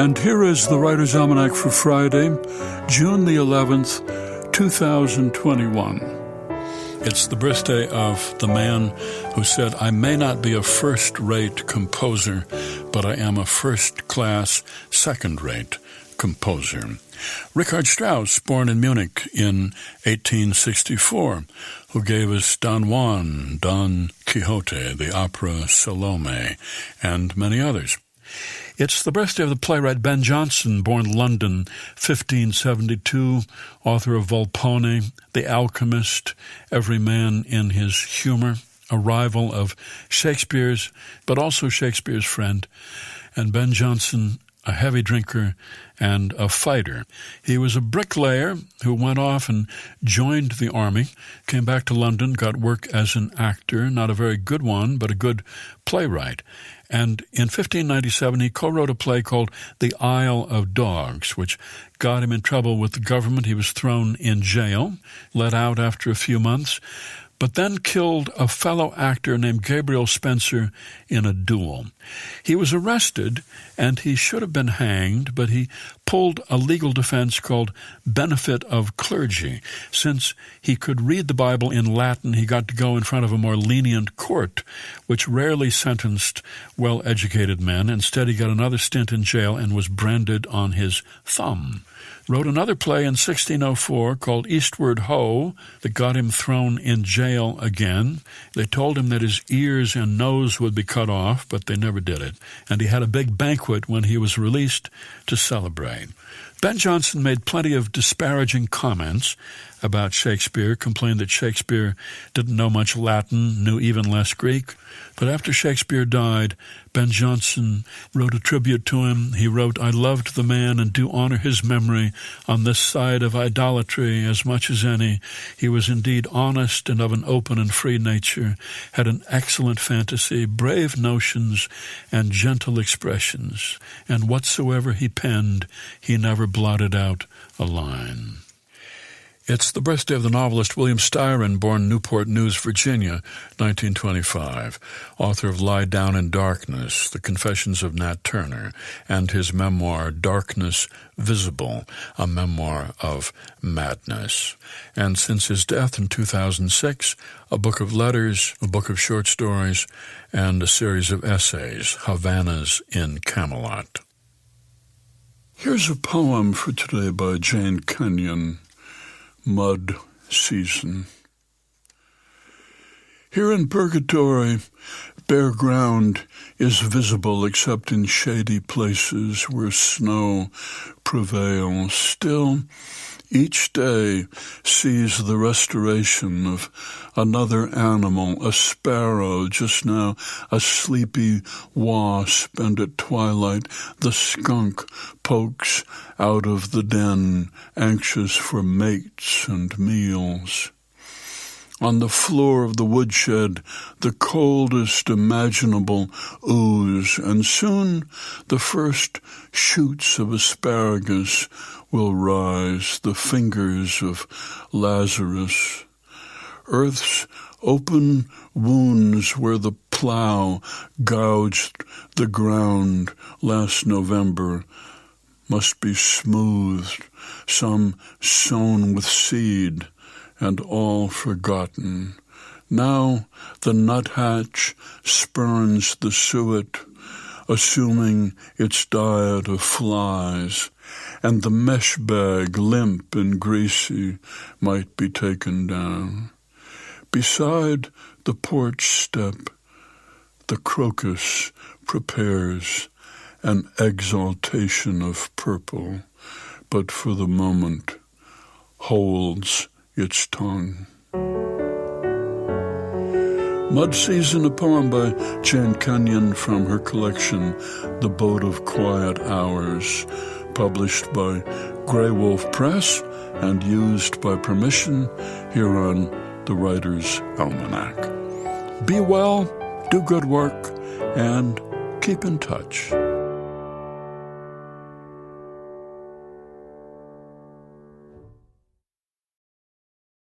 And here is the Writer's Almanac for Friday, June the 11th, 2021. It's the birthday of the man who said, "I may not be a first-rate composer, but I am a first-class, second-rate composer." Richard Strauss, born in Munich in 1864, who gave us Don Juan, Don Quixote, the opera Salome, and many others. It's the birthday of the playwright Ben Jonson, born London, 1572, author of Volpone, The Alchemist, Every Man in His Humor, a rival of Shakespeare's, but also Shakespeare's friend, and Ben Jonson, a heavy drinker and a fighter. He was a bricklayer who went off and joined the army, came back to London, got work as an actor, not a very good one, but a good playwright. And in 1597, he co-wrote a play called The Isle of Dogs, which got him in trouble with the government. He was thrown in jail, let out after a few months, but then killed a fellow actor named Gabriel Spencer in a duel. He was arrested, and he should have been hanged, but he pulled a legal defense called benefit of clergy. Since he could read the Bible in Latin, he got to go in front of a more lenient court, which rarely sentenced well-educated men. Instead, he got another stint in jail and was branded on his thumb. Wrote another play in 1604 called Eastward Ho that got him thrown in jail again. They told him that his ears and nose would be cut off, but they never did it. And he had a big banquet when he was released to celebrate. Ben Jonson made plenty of disparaging comments about Shakespeare, complained that Shakespeare didn't know much Latin, knew even less Greek. But after Shakespeare died, Ben Jonson wrote a tribute to him. He wrote, "I loved the man and do honor his memory on this side of idolatry as much as any. He was indeed honest and of an open and free nature, had an excellent fantasy, brave notions, and gentle expressions. And whatsoever he penned, he never blotted out a line." It's the birthday of the novelist William Styron, born Newport News, Virginia, 1925, author of Lie Down in Darkness, The Confessions of Nat Turner, and his memoir Darkness Visible, a memoir of madness. And since his death in 2006, a book of letters, a book of short stories, and a series of essays, Havanas in Camelot. Here's a poem for today by Jane Kenyon. Mud Season. Here in Purgatory, bare ground is visible except in shady places where snow prevails. Still, each day sees the restoration of another animal, a sparrow, just now a sleepy wasp, and at twilight the skunk pokes out of the den, anxious for mates and meals. On the floor of the woodshed, the coldest imaginable ooze, and soon the first shoots of asparagus will rise, the fingers of Lazarus. Earth's open wounds where the plow gouged the ground last November must be smoothed, some sown with seed, and all forgotten. Now the nuthatch spurns the suet, assuming its diet of flies, and the mesh bag, limp and greasy, might be taken down. Beside the porch step, the crocus prepares an exaltation of purple, but for the moment holds its tongue. Mud Season, a poem by Jane Kenyon from her collection The Boat of Quiet Hours, published by Grey Wolf Press and used by permission here on the Writer's Almanac. Be well, do good work, and keep in touch.